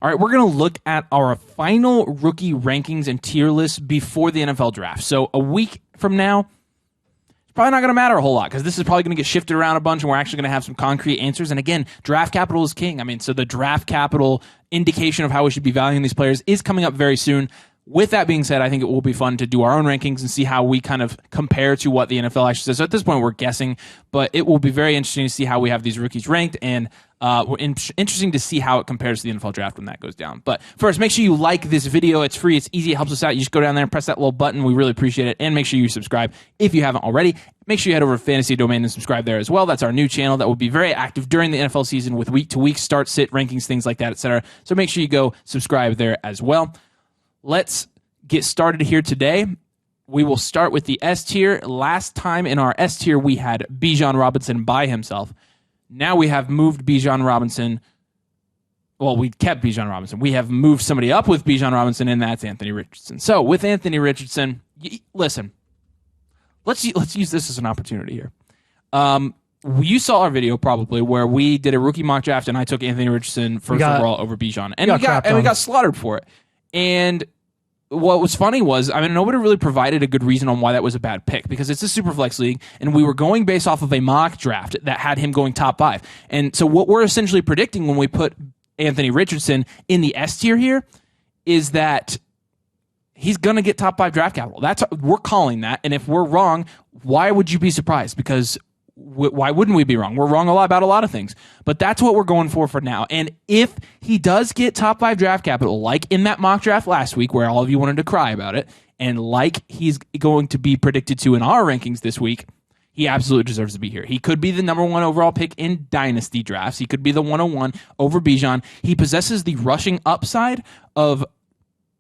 All right, we're going to look at our final rookie rankings and tier lists before the NFL draft. So a week from now, it's probably not going to matter a whole lot because this is probably going to get shifted around a bunch and we're actually going to have some concrete answers. And again, draft capital is king. I mean, so the draft capital indication of how we should be valuing these players is coming up very soon. With that being said, I think it will be fun to do our own rankings and see how we kind of compare to what the NFL actually says. So at this point, we're guessing, but it will be very interesting to see how we have these rookies ranked, and interesting to see how it compares to the NFL draft when that goes down. But first, make sure you like this video. It's free. It's easy. It helps us out. You just go down there and press that little button. We really appreciate it. And make sure you subscribe if you haven't already. Make sure you head over to Fantasy Domain and subscribe there as well. That's our new channel that will be very active during the NFL season with week-to-week start, sit, rankings, things like that, etc. So make sure you go subscribe there as well. Let's get started here today. We will start with the S tier. Last time in our S tier, we had Bijan Robinson by himself. Now we have moved Bijan Robinson. Well, we kept Bijan Robinson. We have moved somebody up with Bijan Robinson, and that's Anthony Richardson. So with Anthony Richardson, listen, let's use this as an opportunity here. You saw our video probably where we did a rookie mock draft, and I took Anthony Richardson first overall over Bijan, and we got slaughtered for it. And what was funny was, I mean, nobody really provided a good reason on why that was a bad pick because it's a super flex league and we were going based off of a mock draft that had him going top 5. And so what we're essentially predicting when we put Anthony Richardson in the S tier here is that he's going to get top 5 draft capital. We're calling that. And if we're wrong, why would you be surprised? Because why wouldn't we be wrong? We're wrong about a lot of things, but that's what we're going for now. And if he does get top 5 draft capital, like in that mock draft last week where all of you wanted to cry about it, and like he's going to be predicted to in our rankings this week, he absolutely deserves to be here. He could be the number 1 overall pick in Dynasty drafts. He could be the 101 over Bijan. He possesses the rushing upside and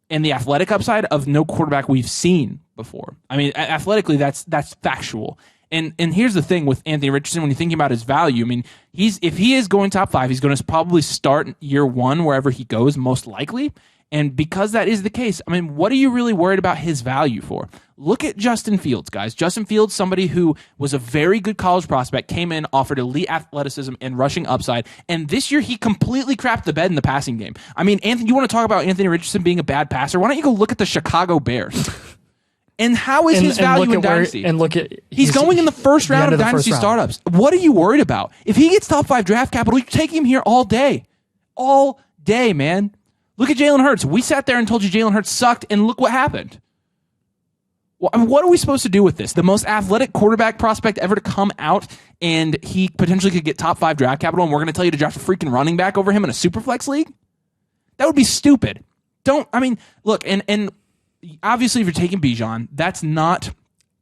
the athletic upside of no quarterback we've seen before. I mean, athletically, that's factual. And here's the thing with Anthony Richardson, when you're thinking about his value, I mean, if he is going top 5, he's going to probably start year 1 wherever he goes, most likely. And because that is the case, I mean, what are you really worried about his value for? Look at Justin Fields, guys. Justin Fields, somebody who was a very good college prospect, came in, offered elite athleticism and rushing upside, and this year he completely crapped the bed in the passing game. I mean, Anthony, you want to talk about Anthony Richardson being a bad passer? Why don't you go look at the Chicago Bears? And how is his value in Dynasty? He's going in the first round of Dynasty startups. What are you worried about? If he gets top 5 draft capital, you take him here all day. All day, man. Look at Jalen Hurts. We sat there and told you Jalen Hurts sucked, and look what happened. Well, I mean, what are we supposed to do with this? The most athletic quarterback prospect ever to come out, and he potentially could get top 5 draft capital, and we're going to tell you to draft a freaking running back over him in a super flex league? That would be stupid. Look, and obviously, if you're taking Bijan, that's not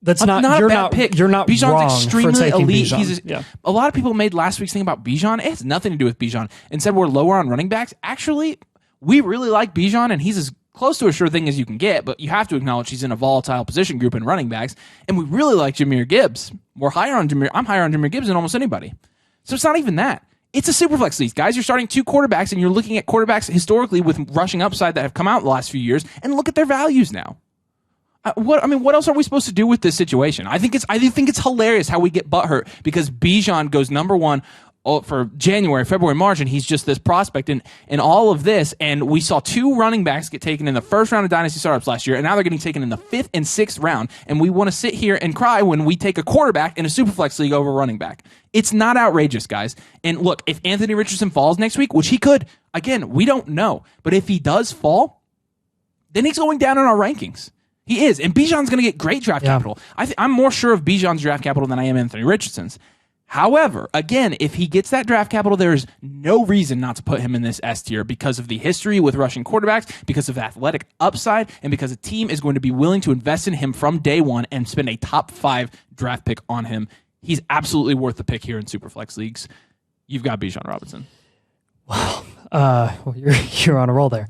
a bad pick. You're not Bijan's wrong extremely for taking elite. Bijan. A lot of people made last week's thing about Bijan. It has nothing to do with Bijan and said we're lower on running backs. Actually, we really like Bijan, and he's as close to a sure thing as you can get, but you have to acknowledge he's in a volatile position group in running backs, and we really like Jahmyr Gibbs. I'm higher on Jahmyr Gibbs than almost anybody. So it's not even that. It's a superflex league, guys. You're starting 2 quarterbacks, and you're looking at quarterbacks historically with rushing upside that have come out the last few years, and look at their values now. What else are we supposed to do with this situation? I think it's hilarious how we get butthurt because Bijan goes number 1 for January, February, March, and he's just this prospect and all of this. And we saw 2 running backs get taken in the first round of Dynasty startups last year, and now they're getting taken in the 5th and 6th round. And we want to sit here and cry when we take a quarterback in a superflex league over a running back. It's not outrageous, guys. And look, if Anthony Richardson falls next week, which he could, again, we don't know, but if he does fall, then he's going down in our rankings. He is, and Bijan's going to get great draft capital. I'm more sure of Bijan's draft capital than I am Anthony Richardson's. However, again, if he gets that draft capital, there's no reason not to put him in this S tier because of the history with rushing quarterbacks, because of the athletic upside, and because a team is going to be willing to invest in him from day 1 and spend a top 5 draft pick on him. He's absolutely worth the pick here in Superflex leagues. You've got Bijan Robinson. Wow. You're on a roll there.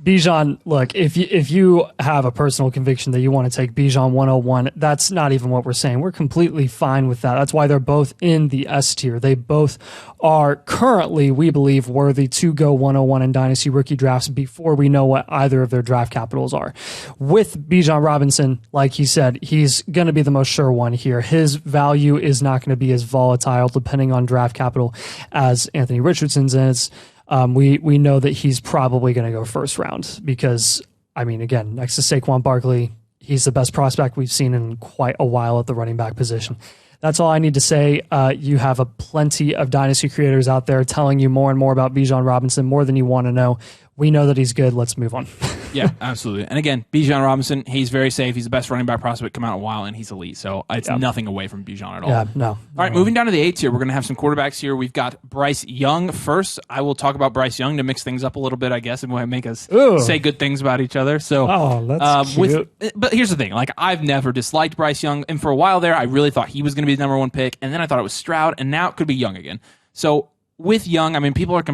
Bijan, look, if you have a personal conviction that you want to take Bijan 101, that's not even what we're saying. We're completely fine with that. That's why they're both in the S tier. They both are currently, we believe, worthy to go 101 in Dynasty rookie drafts before we know what either of their draft capitals are. With Bijan Robinson, like he said, he's going to be the most sure one here. His value is not going to be as volatile depending on draft capital as Anthony Richardson's is. We know that he's probably going to go first round because, I mean, again, next to Saquon Barkley, he's the best prospect we've seen in quite a while at the running back position. That's all I need to say. You have a plenty of Dynasty creators out there telling you more and more about Bijan Robinson, more than you want to know. We know that he's good. Let's move on. Yeah, absolutely. And again, Bijan Robinson, he's very safe. He's the best running back prospect come out in a while, and he's elite. So it's nothing away from Bijan at all. Yeah, no. All right, moving down to the 8th here, we're going to have some quarterbacks here. We've got Bryce Young first. I will talk about Bryce Young to mix things up a little bit, I guess, and make us say good things about each other. So, that's cute. But here's the thing. Like, I've never disliked Bryce Young, and for a while there, I really thought he was going to be the number 1 pick, and then I thought it was Stroud, and now it could be Young again. So with Young, I mean, people are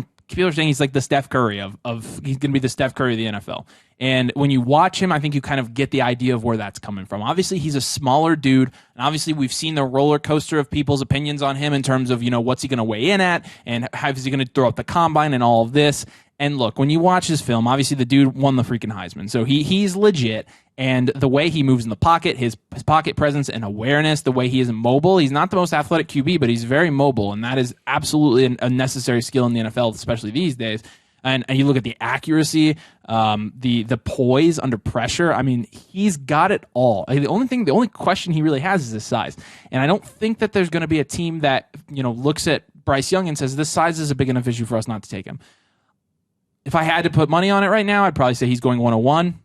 saying he's like the Steph Curry of he's going to be the Steph Curry of the NFL. And when you watch him, I think you kind of get the idea of where that's coming from. Obviously, he's a smaller dude, and obviously we've seen the roller coaster of people's opinions on him in terms of, what's he going to weigh in at, and how is he going to throw up the combine and all of this. And look, when you watch his film, obviously the dude won the freaking Heisman, so he's legit. And the way he moves in the pocket, his pocket presence and awareness, the way he is mobile, he's not the most athletic QB, but he's very mobile, and that is absolutely a necessary skill in the NFL, especially these days. And you look at the accuracy, the poise under pressure. I mean, he's got it all. The only question he really has is his size. And I don't think that there's going to be a team that looks at Bryce Young and says this size is a big enough issue for us not to take him. If I had to put money on it right now, I'd probably say he's going 101.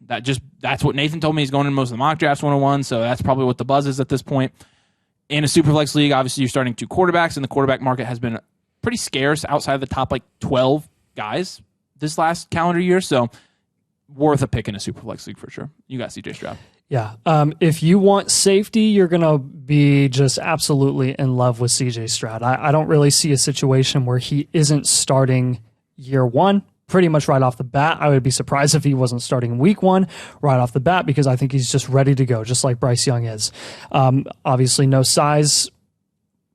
That's what Nathan told me. He's going in most of the mock drafts 101, so that's probably what the buzz is at this point. In a Superflex league, obviously you're starting 2 quarterbacks, and the quarterback market has been pretty scarce outside of the top 12 guys this last calendar year, so worth a pick in a Superflex league for sure. You got CJ Stroud. Yeah. If you want safety, you're going to be just absolutely in love with CJ Stroud. I don't really see a situation where he isn't starting year 1. Pretty much right off the bat. I would be surprised if he wasn't starting week 1 right off the bat, because I think he's just ready to go, just like Bryce Young is. Obviously, no size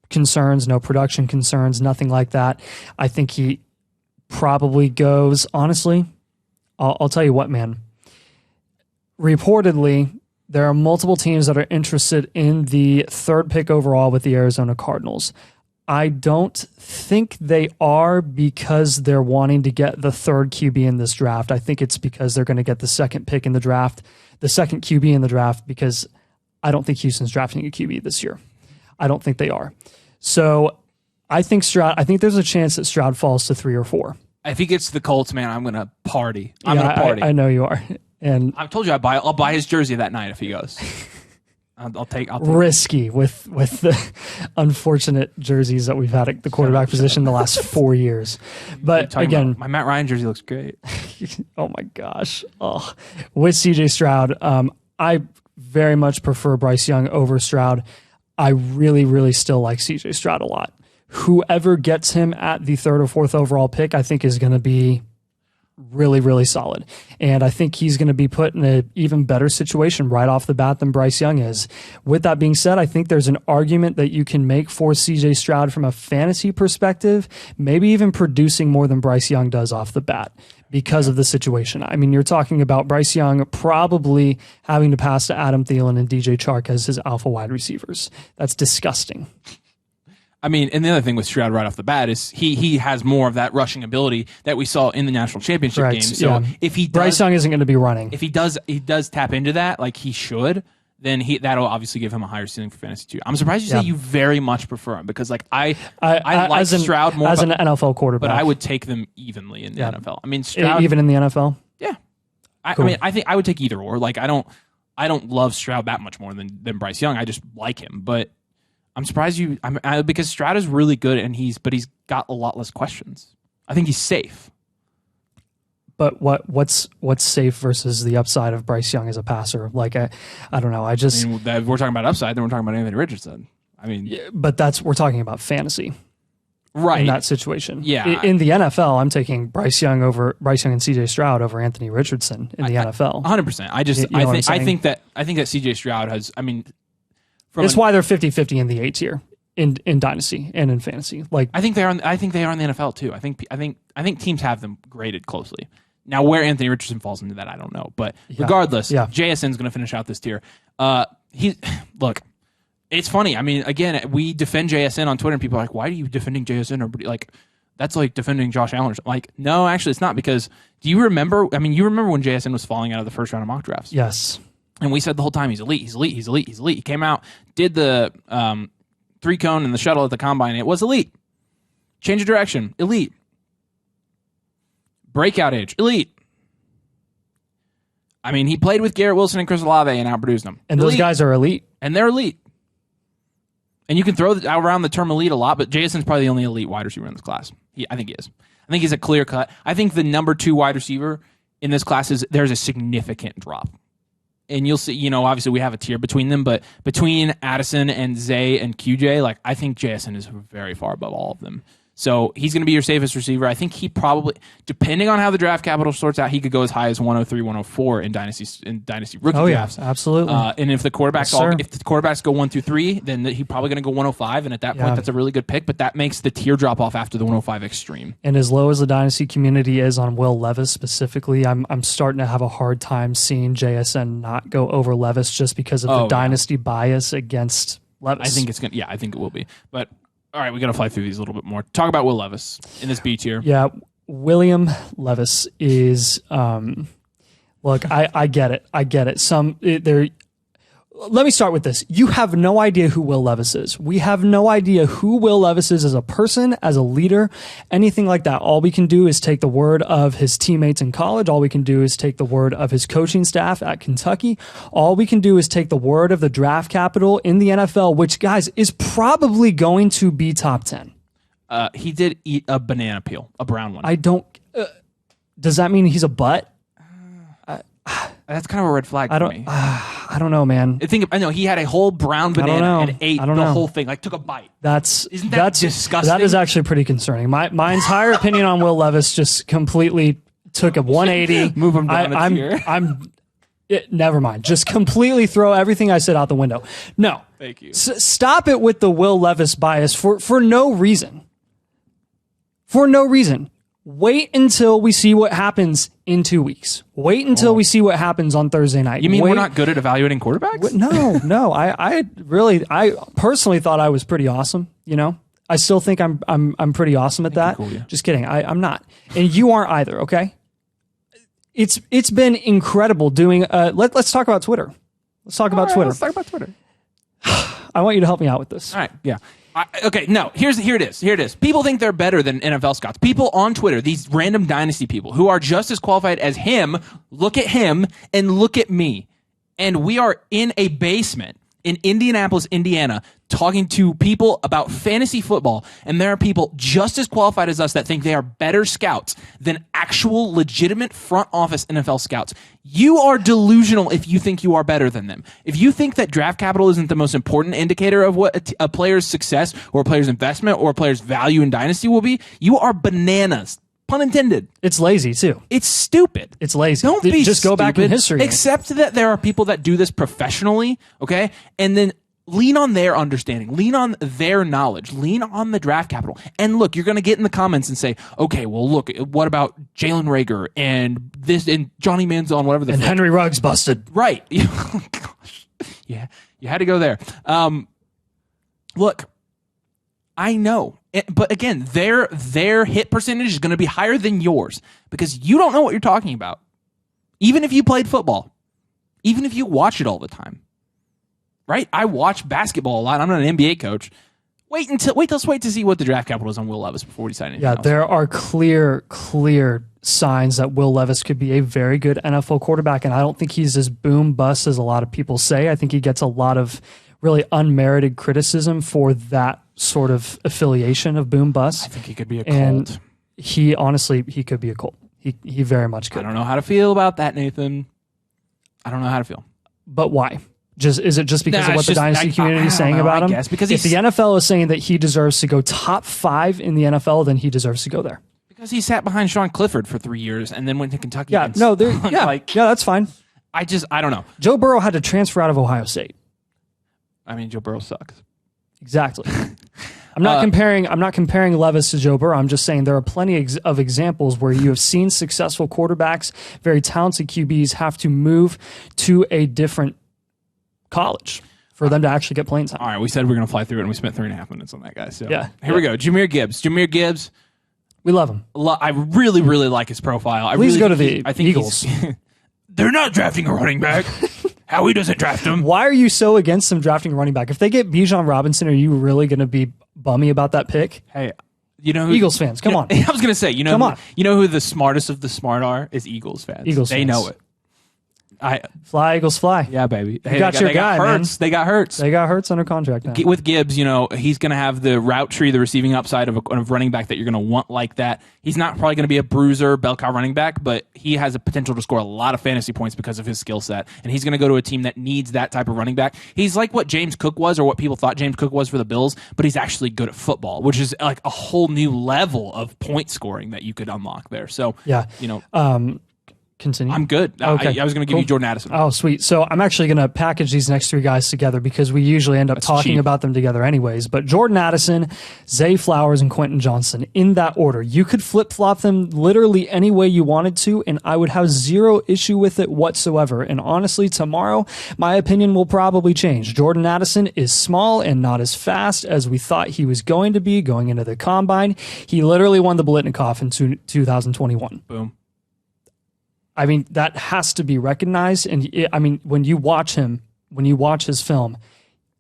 concerns, no production concerns, nothing like that. I think he probably goes, honestly, I'll tell you what, man. Reportedly, there are multiple teams that are interested in the 3rd pick overall with the Arizona Cardinals. I don't think they are because they're wanting to get the 3rd QB in this draft. I think it's because they're going to get the 2nd pick in the draft, the 2nd QB in the draft, because I don't think Houston's drafting a QB this year. I don't think they are. So I think there's a chance that Stroud falls to 3 or 4. If he gets to the Colts, man, I'm going to party. I'm going to party. I know you are. And I've told you I'll buy his jersey that night if he goes. I'll take risky with the unfortunate jerseys that we've had at the quarterback position the last 4 years. But again, my Matt Ryan jersey looks great. Oh my gosh. Oh, with CJ Stroud, I very much prefer Bryce Young over Stroud. I really, really still like CJ Stroud a lot. Whoever gets him at the 3rd or 4th overall pick, I think is going to be really, really solid. And I think he's going to be put in an even better situation right off the bat than Bryce Young is. With that being said, I think there's an argument that you can make for CJ Stroud from a fantasy perspective, maybe even producing more than Bryce Young does off the bat because of the situation. I mean, you're talking about Bryce Young probably having to pass to Adam Thielen and DJ Chark as his alpha wide receivers. That's disgusting. I mean, and the other thing with Stroud right off the bat is he has more of that rushing ability that we saw in the national championship game. So if he does, Bryce Young isn't going to be running. If he does tap into that like he should, then that'll obviously give him a higher ceiling for fantasy too. I'm surprised you say you very much prefer him, because like I like Stroud more as an NFL quarterback, but I would take them evenly in the NFL. I mean, Stroud even in the NFL. Yeah, I mean, I think I would take either or. Like I don't love Stroud that much more than Bryce Young. I just like him, but I'm surprised because Stroud is really good, and he's got a lot less questions. I think he's safe. But what's safe versus the upside of Bryce Young as a passer? Like I don't know. I mean, we're talking about upside, then we're talking about Anthony Richardson. I mean, yeah, but we're talking about fantasy, right? In that situation, yeah. In the NFL, I'm taking Bryce Young and CJ Stroud over Anthony Richardson in the NFL. 100%. I think that CJ Stroud has. I mean. It's why they're 50-50 in the A tier in Dynasty and in fantasy. Like I think they are in the NFL too. I think teams have them graded closely. Now where Anthony Richardson falls into that, I don't know. But regardless, JSN's going to finish out this tier. Look, it's funny. I mean, again, we defend JSN on Twitter, and people are like, "Why are you defending JSN?" Or like, that's like defending Josh Allen. Like, no, actually, it's not, because do you remember? I mean, you remember when JSN was falling out of the first round of mock drafts? Yes. And we said the whole time, he's elite, he's elite, he's elite, he's elite. He came out, did the 3-cone and the shuttle at the combine. It was elite. Change of direction, elite. Breakout age, elite. I mean, he played with Garrett Wilson and Chris Olave and outproduced them. And elite. those guys are elite. And they're elite. And you can throw around the term elite a lot, but Jason's probably the only elite wide receiver in this class. I think he is. I think he's a clear cut. I think the number 2 wide receiver in this class there's a significant drop. And you'll see, obviously we have a tier between them, but between Addison and Zay and QJ, like, I think JSN is very far above all of them. So he's going to be your safest receiver. I think he probably, depending on how the draft capital sorts out, he could go as high as 103, 104 in dynasty rookie drafts. Yeah, absolutely. And if the quarterbacks go 1 through 3, then he's probably going to go 105. And at that point, that's a really good pick. But that makes the tier drop off after the 105 extreme. And as low as the dynasty community is on Will Levis specifically, I'm starting to have a hard time seeing JSN not go over Levis just because of the dynasty bias against Levis. I think it's going to, I think it will be. But all right, we got to fly through these a little bit more. Talk about Will Levis in this B tier. Yeah, William Levis is. Look, I get it. I get it. Let me start with this. You have no idea who Will Levis is. We have no idea who Will Levis is as a person, as a leader, anything like that. All we can do is take the word of his teammates in college. All we can do is take the word of his coaching staff at Kentucky. All we can do is take the word of the draft capital in the NFL, which, guys, is probably going to be top 10. He did eat a banana peel, a brown one. I don't. Does that mean he's a butt? That's kind of a red flag for me. I don't know, man. I know he had a whole brown banana and ate the whole thing, like took a bite. Isn't that disgusting? That is actually pretty concerning. My entire opinion on Will Levis just completely took a 180. Move him down a tier. Never mind. Just completely throw everything I said out the window. No. Thank you. Stop it with the Will Levis bias for no reason. For no reason. Wait until we see what happens in 2 weeks. Wait until we see what happens on Thursday night. You mean we're not good at evaluating quarterbacks? No. I personally thought I was pretty awesome. I still think I'm pretty awesome at that. Cool, yeah. Just kidding. I'm not, and you aren't either. Okay. It's been incredible doing. Let's talk about Twitter. Let's talk about Twitter. Let's talk about Twitter. I want you to help me out with this. All right. Yeah. Here it is. People think they're better than NFL scouts. People on Twitter, these random dynasty people who are just as qualified as him, look at him and look at me. And we are in a basement in Indianapolis, Indiana, talking to people about fantasy football, and there are people just as qualified as us that think they are better scouts than actual legitimate front office NFL scouts. You are delusional if you think you are better than them. If you think that draft capital isn't the most important indicator of what a player's success or a player's investment or a player's value in dynasty will be, you are bananas. Pun intended. It's lazy too. It's stupid. It's lazy. Don't be just go back in history. Except that there are people that do this professionally, okay? And then lean on their understanding, lean on their knowledge, lean on the draft capital. And look, you're going to get in the comments and say, okay, well, look, what about Jalen Reagor and this and Johnny Manziel and whatever the and Henry Ruggs busted. Right. Oh, gosh. Yeah, you had to go there. Look, I know. But again, their hit percentage is going to be higher than yours because you don't know what you're talking about. Even if you played football, even if you watch it all the time, right? I watch basketball a lot. I'm not an NBA coach. Let's wait to see what the draft capital is on Will Levis before we decide anything else. There are clear signs that Will Levis could be a very good NFL quarterback, and I don't think he's as boom bust as a lot of people say. I think he gets a lot of really unmerited criticism for that sort of affiliation of boom bust. I think he could be a cult. And he could be a cult. He very much could. I don't know how to feel about that, Nathan. I don't know how to feel. But why? Is it just because of what the dynasty community is saying about him? Guess because if the NFL is saying that he deserves to go top 5 in the NFL, then he deserves to go there. Because he sat behind Sean Clifford for 3 years and then went to Kentucky. That's fine. I don't know. Joe Burrow had to transfer out of Ohio State. I mean, Joe Burrow sucks. Exactly. I'm not comparing Levis to Joe Burrow. I'm just saying there are plenty of examples where you have seen successful quarterbacks, very talented QBs, have to move to a different college for them to actually get playing time. All right, we said we were going to fly through it, and we spent 3.5 minutes on that guy. So yeah, here we go. Jahmyr Gibbs. We love him. I really, really like his profile. Please go to I the think Eagles. They're not drafting a running back. Howie doesn't draft him. Why are you so against them drafting a running back? If they get Bijan Robinson, are you really going to be bummy about that pick? Hey, you know, Eagles fans, come on. I was going to say, Come on. you know who the smartest of the smart are is Eagles fans. They fans. know it. Fly, Eagles, fly. Yeah, baby. You got your guy, man. They got Hurts. They got Hurts under contract now. With Gibbs, you know, he's going to have the route tree, the receiving upside of a running back that you're going to want like that. He's not probably going to be a bruiser, bell cow running back, but he has a potential to score a lot of fantasy points because of his skill set. And he's going to go to a team that needs that type of running back. He's like what James Cook was, or what people thought James Cook was for the Bills, but he's actually good at football, which is like a whole new level of point scoring that you could unlock there. So, Yeah. you know, Continue. I'm good. Okay. I was going to give you Jordan Addison. Oh, sweet. So I'm actually going to package these next three guys together because we usually end up talking cheap. about them together anyways. But Jordan Addison, Zay Flowers, and Quentin Johnson in that order. You could flip-flop them literally any way you wanted to, and I would have zero issue with it whatsoever. And honestly, tomorrow, my opinion will probably change. Jordan Addison is small and not as fast as we thought he was going to be going into the combine. He literally won the Biletnikoff in 2021. Boom. I mean, that has to be recognized. And when you watch him, when you watch his film,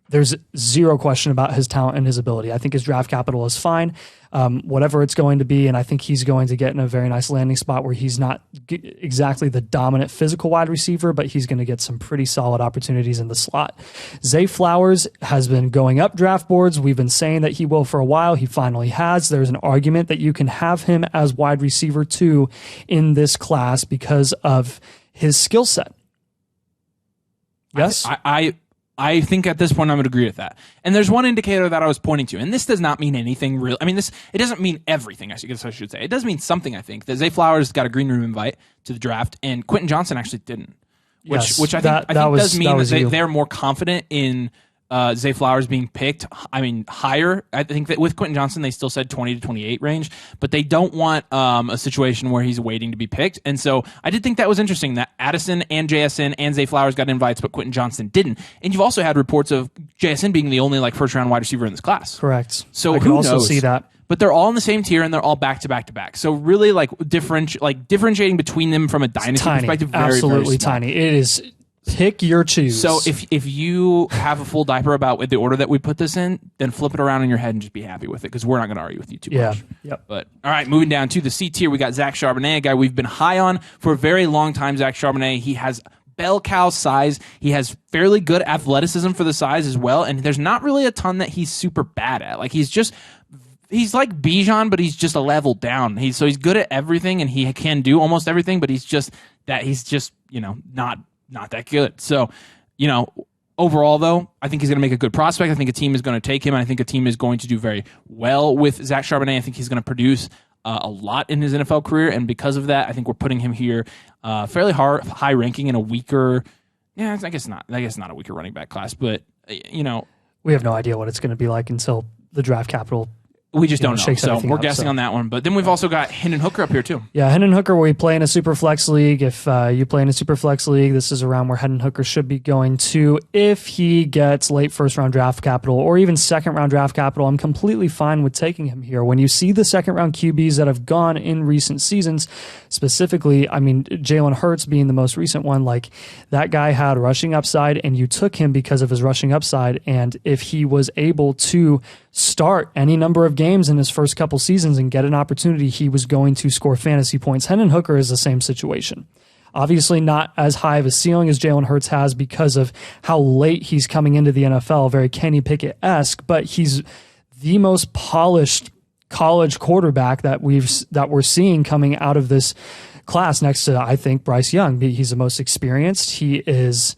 there's zero question about his talent and his ability. I think his draft capital is fine, whatever it's going to be. And I think he's going to get in a very nice landing spot where he's not exactly the dominant physical wide receiver, but he's going to get some pretty solid opportunities in the slot. Zay Flowers has been going up draft boards. We've been saying that he will for a while. He finally has. There's an argument that you can have him as wide receiver 2 in this class because of his skill set. Yes? I think at this point I would agree with that. And there's one indicator that I was pointing to, and this does not mean anything real. I mean, it doesn't mean everything, I guess I should say. It does mean something, I think. That Zay Flowers got a green room invite to the draft, and Quentin Johnson actually didn't. Which I think does mean that they're more confident in Zay Flowers being picked. I mean, higher. I think that with Quentin Johnson, they still said 20 to 28 range, but they don't want a situation where he's waiting to be picked. And so I did think that was interesting that Addison and JSN and Zay Flowers got invites, but Quentin Johnson didn't. And you've also had reports of JSN being the only first round wide receiver in this class. Correct. So I who can also knows? see that. But they're all in the same tier and they're all back to back to back. So really differentiating between them from a dynasty perspective, very, absolutely very small. tiny. It is pick your choose. So if you have a full diaper about the order that we put this in, then flip it around in your head and just be happy with it because we're not going to argue with you too much. Yep. But all right, moving down to the C tier, we got Zach Charbonnet, a guy we've been high on for a very long time. Zach Charbonnet, he has bell cow size. He has fairly good athleticism for the size as well, and there's not really a ton that he's super bad at. Like he's like Bijan, but he's just a level down. He's good at everything and he can do almost everything, but he's just not that good. So, overall, though, I think he's going to make a good prospect. I think a team is going to take him, and I think a team is going to do very well with Zach Charbonnet. I think he's going to produce a lot in his NFL career, and because of that, I think we're putting him here fairly high ranking in a weaker. Yeah, I guess not a weaker running back class, but we have no idea what it's going to be like until the draft capital. We just don't know. Shakes So everything we're up, guessing on that one. But then we've also got Hendon Hooker up here, too. Yeah, Hendon Hooker, we play in a super flex league. If you play in a super flex league, this is around where Hendon Hooker should be going to. If he gets late first round draft capital or even second round draft capital, I'm completely fine with taking him here. When you see the second round QBs that have gone in recent seasons, specifically, I mean, Jalen Hurts being the most recent one, like that guy had rushing upside and you took him because of his rushing upside. And if he was able to start any number of games in his first couple seasons and get an opportunity, he was going to score fantasy points. Hendon Hooker is the same situation. Obviously not as high of a ceiling as Jalen Hurts has because of how late he's coming into the NFL, very Kenny Pickett-esque, but he's the most polished college quarterback that we're seeing coming out of this class next to, I think, Bryce Young. He's the most experienced. He is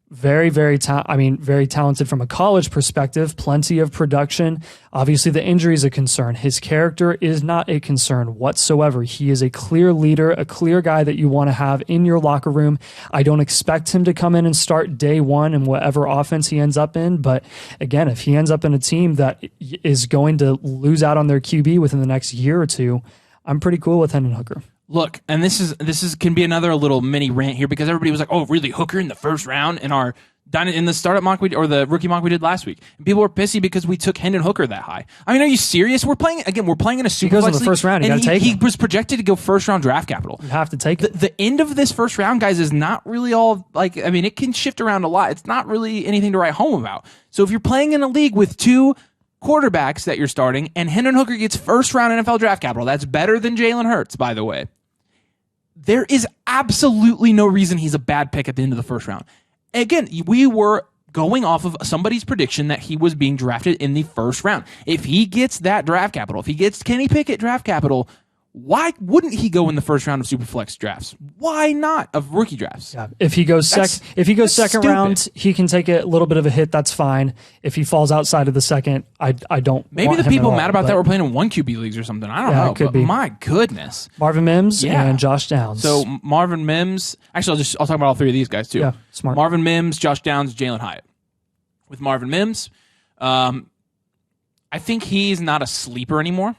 very, very talented from a college perspective, plenty of production. Obviously, the injury is a concern. His character is not a concern whatsoever. He is a clear leader, a clear guy that you want to have in your locker room. I don't expect him to come in and start day one in whatever offense he ends up in. But again, if he ends up in a team that is going to lose out on their QB within the next year or two, I'm pretty cool with Hendon Hooker. Look, and this can be another little mini rant here because everybody was like, "Oh, really, Hooker in the first round in our in the startup mock or the rookie mock we did last week. And people were pissy because we took Hendon Hooker that high. I mean, are you serious? We're playing in a super goes in the first round. You got to take him. He was projected to go first round draft capital. You have to take it. The end of this first round, guys, is not really all like. I mean, it can shift around a lot. It's not really anything to write home about. So if you're playing in a league with 2 quarterbacks that you're starting, and Hendon Hooker gets first round NFL draft capital, that's better than Jalen Hurts, by the way. There is absolutely no reason he's a bad pick at the end of the first round. Again, we were going off of somebody's prediction that he was being drafted in the first round. If he gets that draft capital, if he gets Kenny Pickett draft capital, why wouldn't he go in the first round of Superflex drafts? Why not of rookie drafts? Yeah. If he goes second round, he can take a little bit of a hit. That's fine. If he falls outside of the second, I don't. Maybe the people mad about that were playing in 1 QB leagues or something. I don't know. It could but be. My goodness, Marvin Mims and Josh Downs. So Marvin Mims. Actually, I'll talk about all 3 of these guys too. Yeah, smart. Marvin Mims, Josh Downs, Jalen Hyatt. With Marvin Mims, I think he's not a sleeper anymore.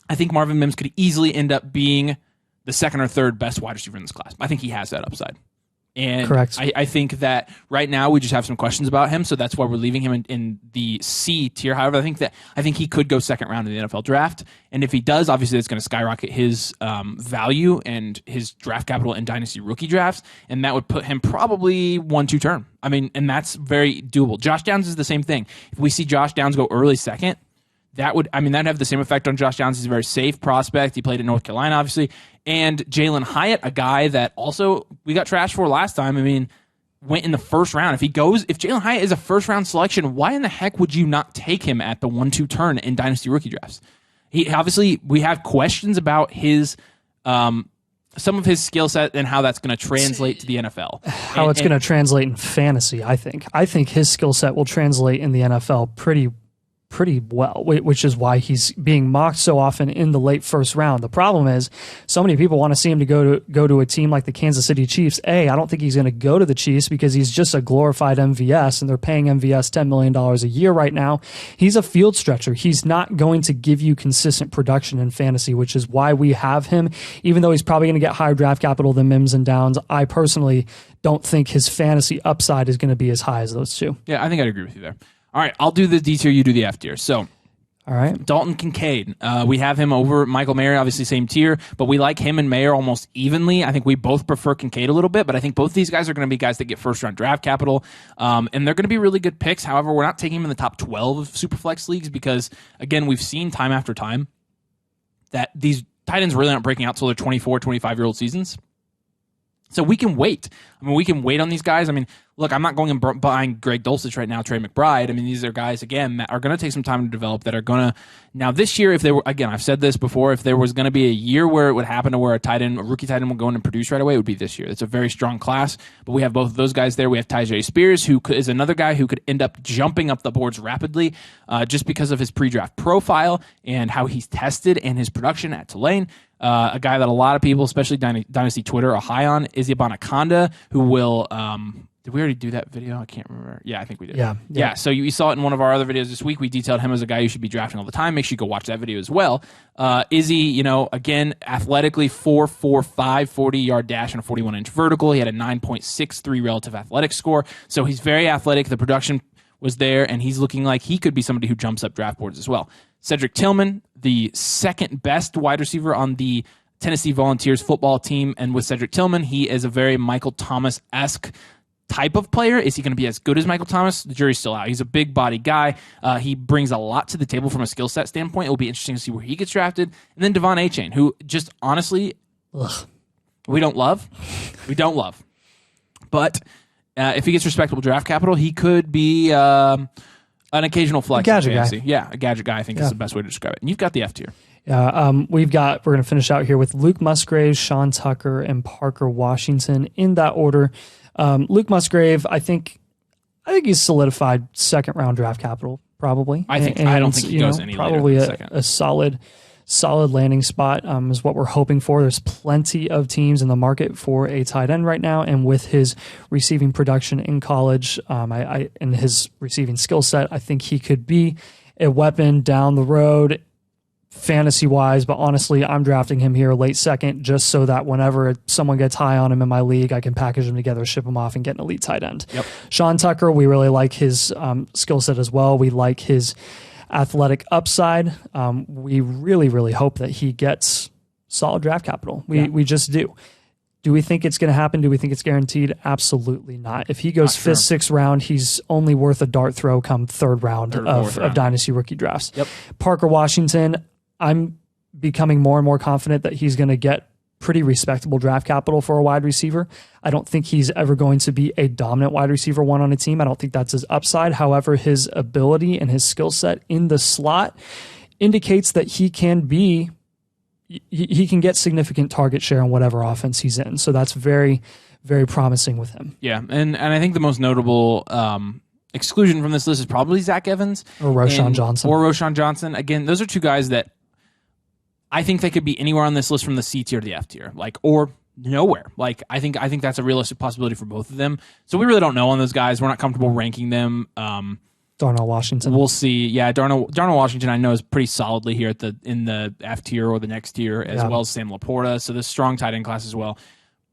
I think Marvin Mims could easily end up being the 2nd or 3rd best wide receiver in this class. I think he has that upside. And correct. I think that right now we just have some questions about him, so that's why we're leaving him in the C tier. However, I think he could go 2nd round in the NFL draft, and if he does, obviously it's going to skyrocket his value and his draft capital in Dynasty rookie drafts, and that would put him probably 1-2 turn. I mean, and that's very doable. Josh Downs is the same thing. If we see Josh Downs go early 2nd, that'd have the same effect on Josh Downs. He's a very safe prospect. He played at North Carolina, obviously. And Jalen Hyatt, a guy that also we got trashed for last time. I mean, went in the first round. If Jalen Hyatt is a first round selection, why in the heck would you not take him at the 1-2 turn in Dynasty rookie drafts? Obviously, we have questions about his some of his skill set and how that's going to translate to the NFL. How it's going to translate in fantasy, I think. I think his skill set will translate in the NFL pretty well, which is why he's being mocked so often in the late first round. The problem is so many people want to see him to go to a team like the Kansas City Chiefs. I don't think he's going to go to the Chiefs because he's just a glorified MVS, and they're paying MVS $10 million a year right now. He's a field stretcher. He's not going to give you consistent production in fantasy, which is why we have him, even though he's probably going to get higher draft capital than Mims and Downs. I personally don't think his fantasy upside is going to be as high as those two. Yeah, I think I'd agree with you there. All right, I'll do the D tier, you do the F tier. So, all right, Dalton Kincaid. We have him over Michael Mayer, obviously same tier, but we like him and Mayer almost evenly. I think we both prefer Kincaid a little bit, but I think both these guys are going to be guys that get first-round draft capital, and they're going to be really good picks. However, we're not taking him in the top 12 of Superflex leagues because, again, we've seen time after time that these tight ends really aren't breaking out until their 24, 25-year-old seasons. So we can wait. I mean, we can wait on these guys. I mean, look, I'm not going and buying Greg Dulcich right now, Trey McBride. I mean, these are guys, again, that are going to take some time to develop, that are going to... Now, this year, if they were... Again, I've said this before, if there was going to be a year where it would happen to where a rookie tight end would go in and produce right away, it would be this year. It's a very strong class, but we have both of those guys there. We have Tyjae Spears, who is another guy who could end up jumping up the boards rapidly just because of his pre-draft profile and how he's tested and his production at Tulane. A guy that a lot of people, especially Dynasty Twitter, are high on is Anaconda, who will... did we already do that video? I can't remember. Yeah, I think we did. Yeah. So you saw it in one of our other videos this week. We detailed him as a guy you should be drafting all the time. Make sure you go watch that video as well. Izzy, again, athletically 4.45, 40-yard dash and a 41-inch vertical. He had a 9.63 relative athletic score. So he's very athletic. The production was there, and he's looking like he could be somebody who jumps up draft boards as well. Cedric Tillman, the 2nd best wide receiver on the Tennessee Volunteers football team, and with Cedric Tillman, he is a very Michael Thomas-esque type of player. Is he going to be as good as Michael Thomas? The jury's still out. He's a big body guy. He brings a lot to the table from a skill set standpoint. It will be interesting to see where he gets drafted. And then Devon Achane, who just honestly, we don't love. But if he gets respectable draft capital, he could be an occasional flex. A gadget guy. Yeah, a gadget guy, I think is the best way to describe it. And you've got the F tier. We're going to finish out here with Luke Musgrave, Sean Tucker, and Parker Washington in that order. Luke Musgrave, I think he's solidified 2nd round draft capital, probably. I don't think he goes any probably later than a solid landing spot is what we're hoping for. There's plenty of teams in the market for a tight end right now, and with his receiving production in college, and his receiving skill set, I think he could be a weapon down the road. fantasy-wise, but honestly, I'm drafting him here late second just so that whenever someone gets high on him in my league, I can package them together, ship them off, and get an elite tight end. Yep. Sean Tucker, we really like his skill set as well. We like his athletic upside. We really, really hope that he gets solid draft capital. We just do. Do we think it's going to happen? Do we think it's guaranteed? Absolutely not. If he goes fifth, sixth round, he's only worth a dart throw come third round of Dynasty rookie drafts. Yep. Parker Washington, I'm becoming more and more confident that he's going to get pretty respectable draft capital for a wide receiver. I don't think he's ever going to be a dominant wide receiver one on a team. I don't think that's his upside. However, his ability and his skill set in the slot indicates that he can get significant target share in whatever offense he's in. So that's very, very promising with him. Yeah, and I think the most notable exclusion from this list is probably Zach Evans. Or Roshan Johnson. Again, those are two guys that I think they could be anywhere on this list from the C tier to the F tier, or nowhere. I think that's a realistic possibility for both of them. So we really don't know on those guys. We're not comfortable ranking them. Darnell Washington. We'll see. Yeah, Darnell Washington I know is pretty solidly here in the F tier or the next tier, as well as Sam Laporta. So this strong tight end class as well.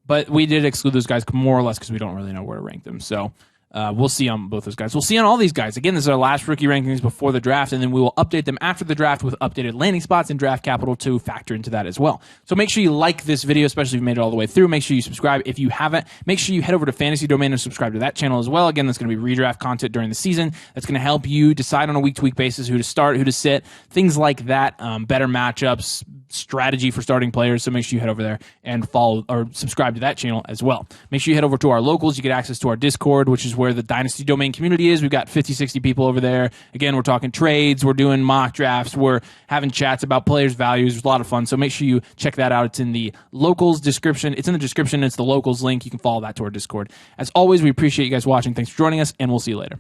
But we did exclude those guys more or less because we don't really know where to rank them. So we'll see on both those guys. We'll see on all these guys. Again, this is our last rookie rankings before the draft, and then we will update them after the draft with updated landing spots and draft capital to factor into that as well. So make sure you like this video, especially if you made it all the way through. Make sure you subscribe if you haven't. Make sure you head over to Fantasy Domain and subscribe to that channel as well. Again, that's going to be redraft content during the season. That's going to help you decide on a week-to-week basis who to start, who to sit, things like that, better matchups, strategy for starting players. So make sure you head over there and follow or subscribe to that channel as well. Make sure you head over to our locals. You get access to our Discord, which is where the Dynasty Domain community is. We've got 50, 60 people over there. Again, we're talking trades. We're doing mock drafts. We're having chats about players' values. It's a lot of fun. So make sure you check that out. It's in the locals description. It's in the description. It's the locals link. You can follow that to our Discord. As always, we appreciate you guys watching. Thanks for joining us, and we'll see you later.